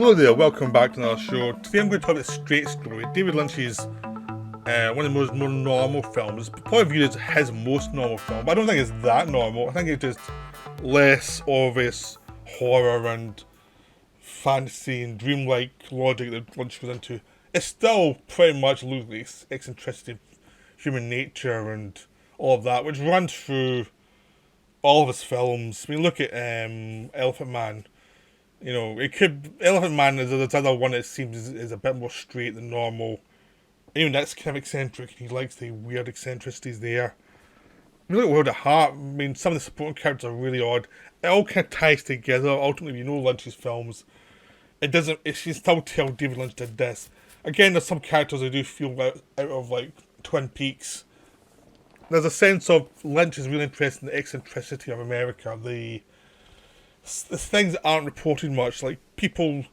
Hello there, welcome back to another show. Today I'm going to talk about Straight Story. David Lynch's one of the most more normal films. Probably viewed as his most normal film, but I don't think it's that normal. I think it's just less obvious horror and fantasy and dreamlike logic that Lynch goes into. It's still pretty much loosely eccentricity of human nature and all of that, which runs through all of his films. I mean, look at Elephant Man. You know, it could Elephant Man is the other one that seems is a bit more straight than normal. Even that's kind of eccentric. He likes the weird eccentricities there. You look at World at Heart. I mean, some of the supporting characters are really odd. It all kind of ties together. Ultimately, you know Lynch's films. It doesn't. You can still tell David Lynch did this. Again, there's some characters I do feel out of like Twin Peaks. There's a sense of Lynch is really interested in the eccentricity of America. The things that aren't reported much, like people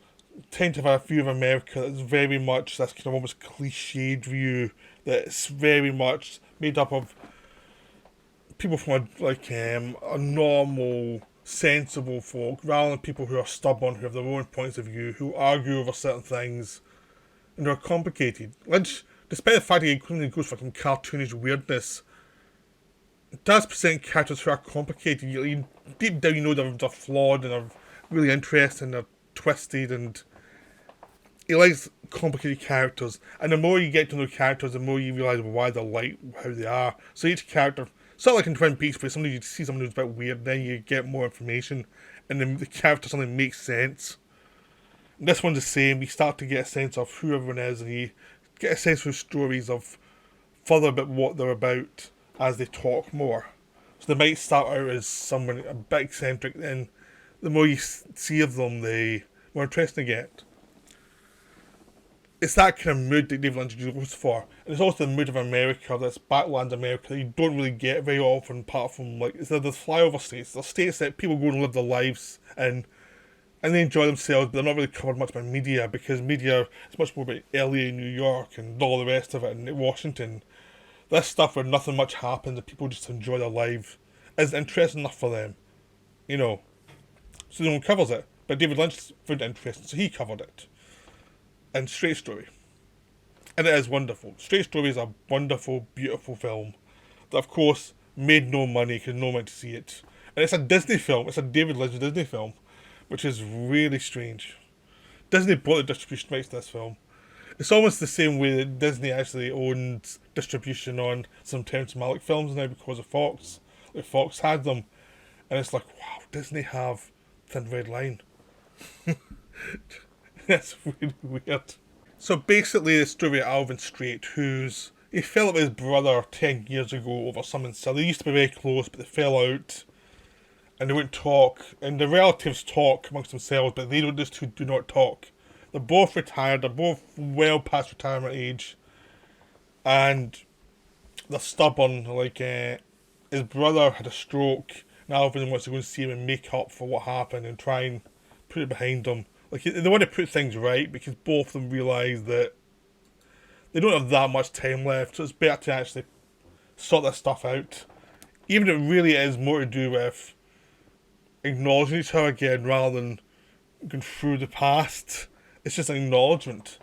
tend to have a view of America that's very much this kind of almost cliched view that's very much made up of people from a normal, sensible folk, rather than people who are stubborn, who have their own points of view, who argue over certain things, and are complicated. Lynch, despite the fact that he goes for some cartoonish weirdness, does present characters who are complicated. Deep down, you know they're flawed and they're really interesting, they're twisted, and he likes complicated characters. And the more you get to know characters, the more you realise why they're like how they are. So each character, sort of like in Twin Peaks, where you see someone who's a bit weird, then you get more information, and then the character suddenly makes sense. And this one's the same. You start to get a sense of who everyone is, and you get a sense of stories of further about what they're about as they talk more. So they might start out as someone a bit eccentric, then the more you see of them, the more interesting they get. It's that kind of mood that David Lynch goes for. And it's also the mood of America, this backland America that you don't really get very often, apart from, like, it's the flyover states. They're states that people go and live their lives in, and they enjoy themselves, but they're not really covered much by media, because media is much more about LA, New York, and all the rest of it, and Washington. This stuff where nothing much happens and people just enjoy their life isn't interesting enough for them, you know. So no one covers it. But David Lynch found it interesting, so he covered it. And Straight Story. And it is wonderful. Straight Story is a wonderful, beautiful film that, of course, made no money because no one went to see it. And it's a Disney film. It's a David Lynch Disney film, which is really strange. Disney bought the distribution rights to this film. It's almost the same way that Disney actually owns distribution on some Terrence Malick films now because of Fox. Like Fox had them. And it's like, wow, Disney have Thin Red Line. That's really weird. So basically the story of Alvin Straight, he fell out with his brother 10 years ago over something silly. They used to be very close, but they fell out. And they wouldn't talk. And the relatives talk amongst themselves, but these two do not talk. They're both retired, they're both well past retirement age, and they're stubborn. Like, his brother had a stroke, and Alvin wants to go and see him and make up for what happened and try and put it behind them. Like, they want to put things right, because both of them realise that they don't have that much time left, so it's better to actually sort this stuff out. Even if it really is more to do with acknowledging each other again, rather than going through the past. It's just an acknowledgement.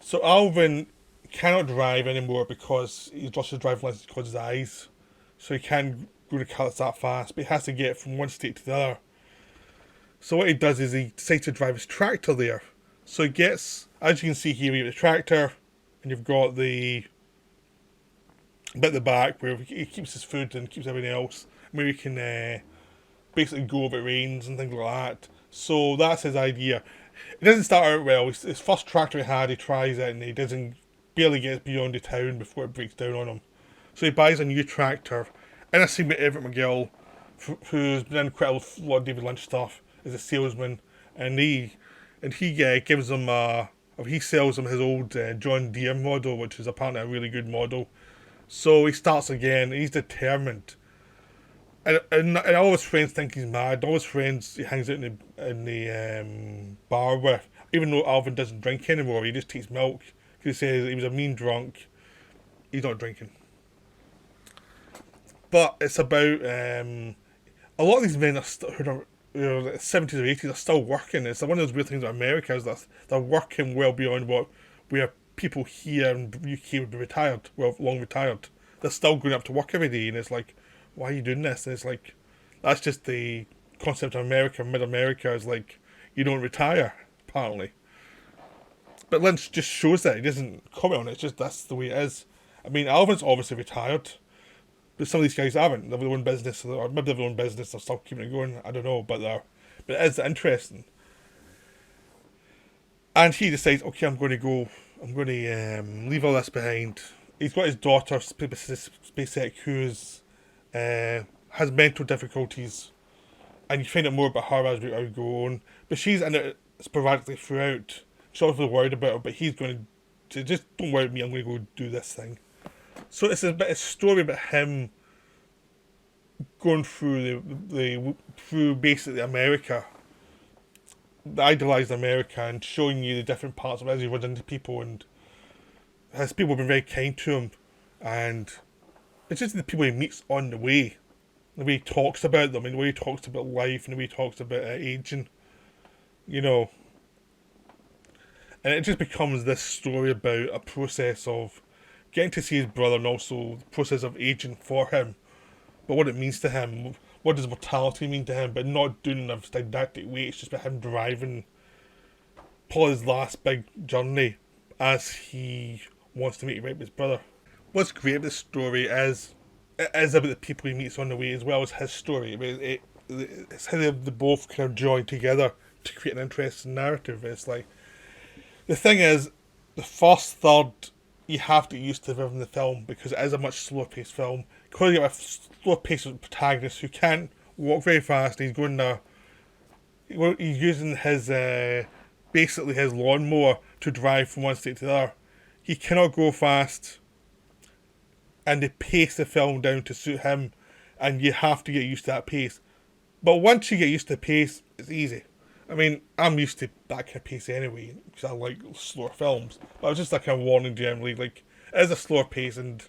So Alvin cannot drive anymore because he's lost his driving license because of his eyes. So he can't go to cars that fast, but he has to get from one state to the other. So what he does is he decides to drive his tractor there. So he gets, as you can see here, you have the tractor, and you've got the bit at the back where he keeps his food and keeps everything else. Where he can basically go if it rains and things like that. So that's his idea. It doesn't start out well. His first tractor he had, he tries it and he barely gets beyond the town before it breaks down on him. So he buys a new tractor. And I see with Everett McGill, who's been in quite a lot of David Lynch stuff, is a salesman, and he gives him he sells him his old John Deere model, which is apparently a really good model. So he starts again. He's determined. And all his friends think he's mad. All his friends he hangs out in the bar with, even though Alvin doesn't drink anymore, he just takes milk. Because he says he was a mean drunk. He's not drinking. But it's about a lot of these men who are the 70s or 80s are still working. It's one of those weird things about America is that they're working well beyond what where people here in the UK would be retired, well, long retired. They're still going up to work every day, and it's like, why are you doing this? And it's like, that's just the concept of America, mid-America, is like, you don't retire, apparently. But Lynch just shows that. He doesn't comment on it, it's just that's the way it is. I mean, Alvin's obviously retired, but some of these guys haven't. They've their own business, or maybe they've their own business, they're still keeping it going, I don't know, but it is interesting. And he decides, okay, I'm going to leave all this behind. He's got his daughter, SpaceX, who's has mental difficulties, and you find out more about her as we go on. But she's in it sporadically throughout. She's obviously worried about it, but he's going to just don't worry about me. I'm going to go do this thing. So it's a bit of a story about him going through basically America, the idealized America, and showing you the different parts of it as he runs into people, and his people have been very kind to him, and it's just the people he meets on the way he talks about them, and the way he talks about life, and the way he talks about aging, you know. And it just becomes this story about a process of getting to see his brother, and also the process of aging for him, but what it means to him, what does mortality mean to him, but not doing it in a didactic way. It's just about him driving Paul's last big journey as he wants to make it right with his brother. What's great about this story is it is about the people he meets on the way as well as his story. I mean, it's how they both kind of join together to create an interesting narrative. It's like, the thing is, the first third you have to get used to in the film because it is a much slower paced film. Because you have a slower paced protagonist who can't walk very fast. He's going there. He's using his basically his lawnmower to drive from one state to the other. He cannot go fast, and they pace the film down to suit him, and you have to get used to that pace. But once you get used to the pace, it's easy. I mean, I'm used to that kind of pace anyway, because I like slower films. But I was just like a warning generally, like, it is a slower pace, and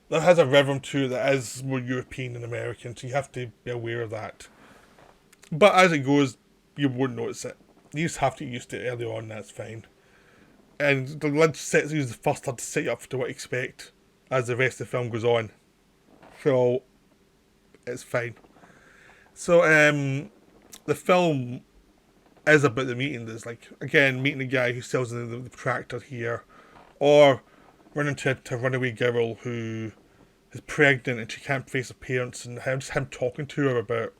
that has a rhythm to it that is more European and American, so you have to be aware of that. But as it goes, you won't notice it. You just have to get used to it early on, that's fine. And the Lynch sets you the first time to set you up to what to expect as the rest of the film goes on. So, it's fine. So, the film is about the meeting. There's like, again, meeting a guy who sells the tractor here, or running to a runaway girl who is pregnant and she can't face her parents, and just him talking to her about,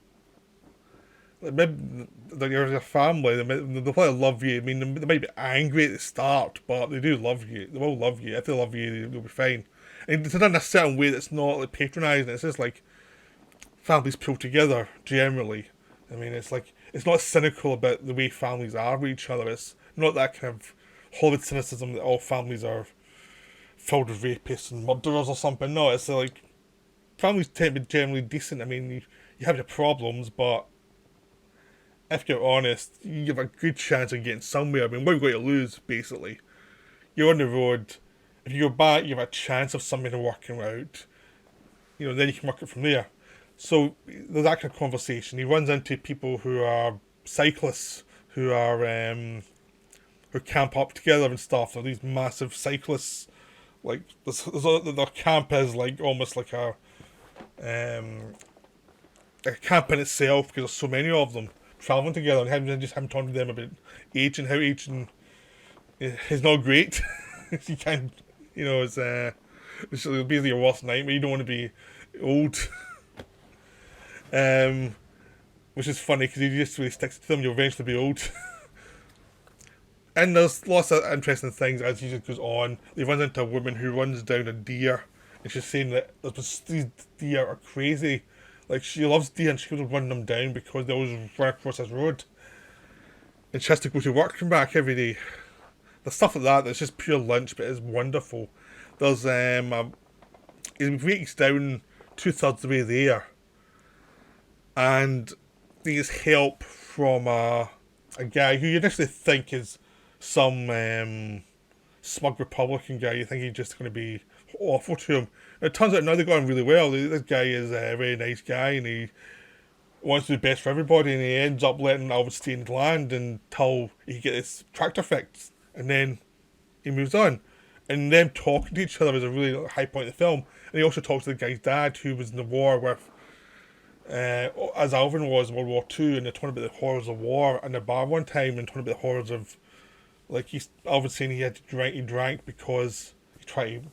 like, maybe you're a family, they'll probably love you. I mean, they might be angry at the start, but they do love you. They will love you. If they love you, they'll be fine. And it's done in a certain way that's not like patronising. It's just like families pull together generally. I mean, it's like, it's not cynical about the way families are with each other. It's not that kind of Hollywood cynicism that all families are filled with rapists and murderers or something. No, it's like, families tend to be generally decent. I mean, you have your problems, but if you're honest, you have a good chance of getting somewhere. I mean, what are you going to lose, basically? You're on the road. If you go back, you have a chance of something working out. You know, then you can work it from there. So there's that kind of conversation. He runs into people who are cyclists, who camp up together and stuff. They're these massive cyclists. Like, their camp is like almost like a camp in itself because there's so many of them traveling together, and him talking to them about aging, how aging is not great. You can't, you know, it's basically your worst nightmare. You don't want to be old. Which is funny because he just really sticks to them. You'll eventually be old. And there's lots of interesting things as he just goes on. He runs into a woman who runs down a deer, and she's saying that these deer are crazy. Like, she loves deer and she goes run them down because they always run across this road. And she has to go to work and back every day. There's stuff like that that's just pure Lynch, but it's wonderful. There's he breaks down 2/3 of the way there, and he gets help from a guy who you initially think is some smug Republican guy. You think he's just going to be awful to him. And it turns out now they've got on really well. This guy is a very nice guy, and wants to do the best for everybody, and he ends up letting Alvin stay in land until he gets his tractor fixed, and then he moves on. And them talking to each other is a really high point of the film. And he also talks to the guy's dad, who was in the war with, as Alvin was in World War II, and they're talking about the horrors of war in the bar one time, and talking about the horrors of, like, Alvin saying he had to drink, he drank because he tried.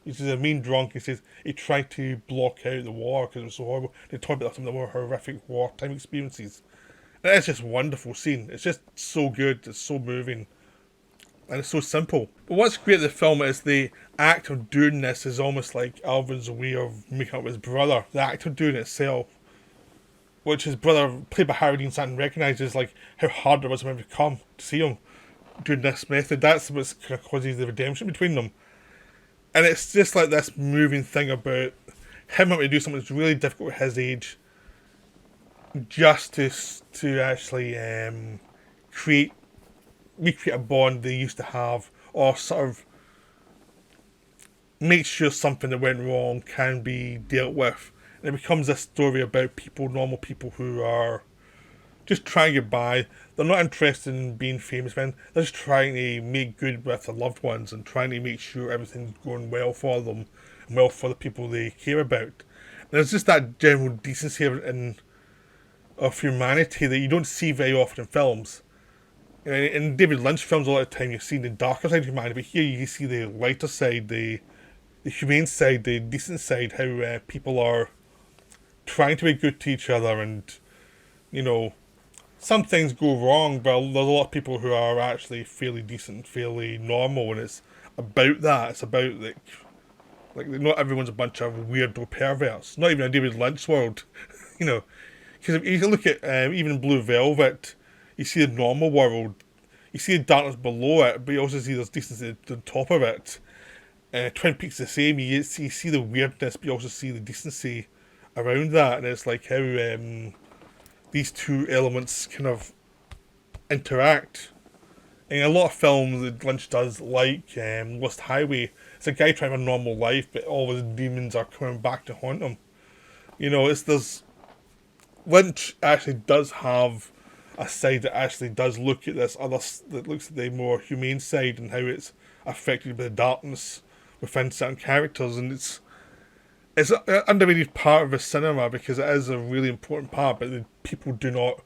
He's a mean drunk. He says he tried to block out the war because it was so horrible. They talk about some of the more horrific wartime experiences. And it's just a wonderful scene. It's just so good. It's so moving. And it's so simple. But what's great about the film is the act of doing this is almost like Alvin's way of making up with his brother. The act of doing it itself, which his brother, played by Harry Dean Stanton, recognises like how hard it was for him to come to see him doing this method. That's what's kind of causes the redemption between them. And it's just like this moving thing about him having to do something that's really difficult at his age, just to actually recreate a bond they used to have, or sort of make sure something that went wrong can be dealt with. And it becomes a story about people, normal people who are just trying to get by. They're not interested in being famous men. They're just trying to make good with their loved ones and trying to make sure everything's going well for them and well for the people they care about. And there's just that general decency of humanity that you don't see very often in films. In David Lynch films, a lot of the time you see the darker side of humanity, but here you see the lighter side, the humane side, the decent side, how people are trying to be good to each other, and, you know, some things go wrong, but there's a lot of people who are actually fairly decent, fairly normal, and it's about that. It's about, like not everyone's a bunch of weirdo perverts. Not even in David Lynch world, you know. Because if you look at, even Blue Velvet, you see the normal world, you see the darkness below it, but you also see there's decency at the top of it. Twin Peaks the same, you see the weirdness, but you also see the decency around that, and it's like how these two elements kind of interact. In a lot of films that Lynch does, like Lost Highway, it's a guy trying a normal life, but all his demons are coming back to haunt him. You know, Lynch actually does have a side that actually does look at this other, that looks at the more humane side and how it's affected by the darkness within certain characters, and it's an underrated part of the cinema because it is a really important part, but the people do not.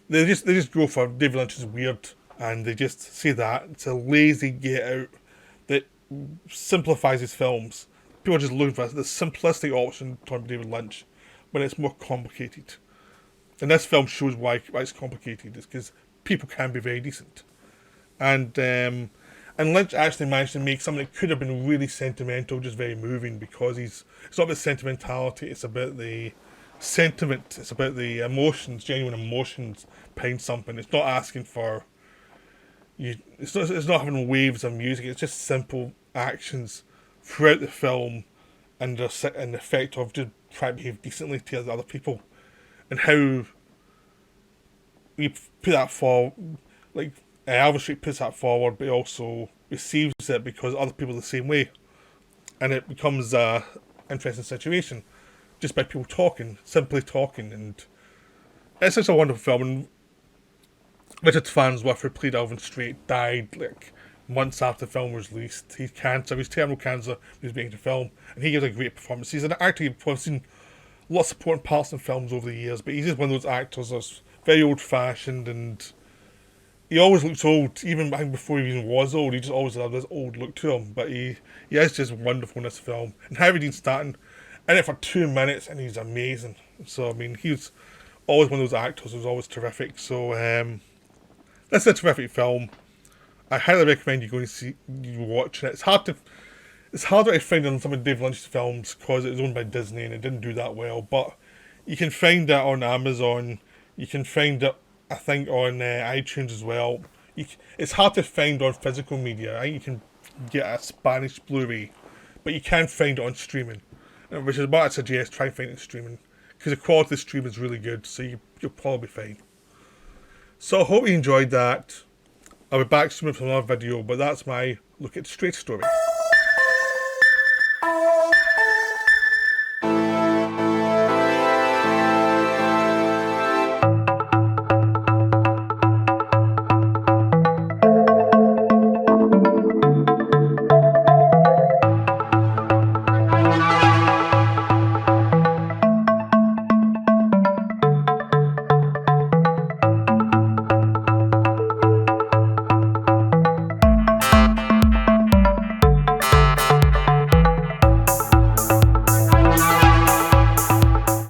They just go for David Lynch is weird, and they just say that it's a lazy get out that simplifies his films. People are just looking for the simplistic option to David Lynch when it's more complicated. And this film shows why it's complicated. It's because people can be very decent, and Lynch actually managed to make something that could have been really sentimental, just very moving, because it's not about sentimentality, it's about the sentiment, it's about the emotions, genuine emotions behind something. It's not asking for it's not having waves of music, it's just simple actions throughout the film, and the effect of just trying to behave decently to other people, and how we put that forward, like Elvis Street puts that forward, but he also receives it because other people are the same way, and it becomes an interesting situation just by people simply talking, and it's such a wonderful film. And Richard Farnsworth, who played Alvin Street, died like months after the film was released. He's terminal cancer when he was making the film, and he gives a great performance. He's an actor I've seen lots of supporting parts in films over the years, but he's just one of those actors that's very old-fashioned, and he always looks old, even before he even was old. He just always had this old look to him, but he is just wonderful in this film. And Harry Dean Stanton in it for 2 minutes, and he's amazing. So I mean, he's always one of those actors who's always terrific. So that's a terrific film. I highly recommend you going to watch it. It's harder to find on some of David Lynch's films because it was owned by Disney and it didn't do that well. But you can find it on Amazon. You can find it, I think, on iTunes as well. It's hard to find on physical media. I think you can get a Spanish Blu-ray, but you can find it on streaming, which is what I suggest. Try and find it streaming because the quality of the stream is really good, so you'll probably be fine. So I hope you enjoyed that. I'll be back soon with another video, but that's my look at Straight Story.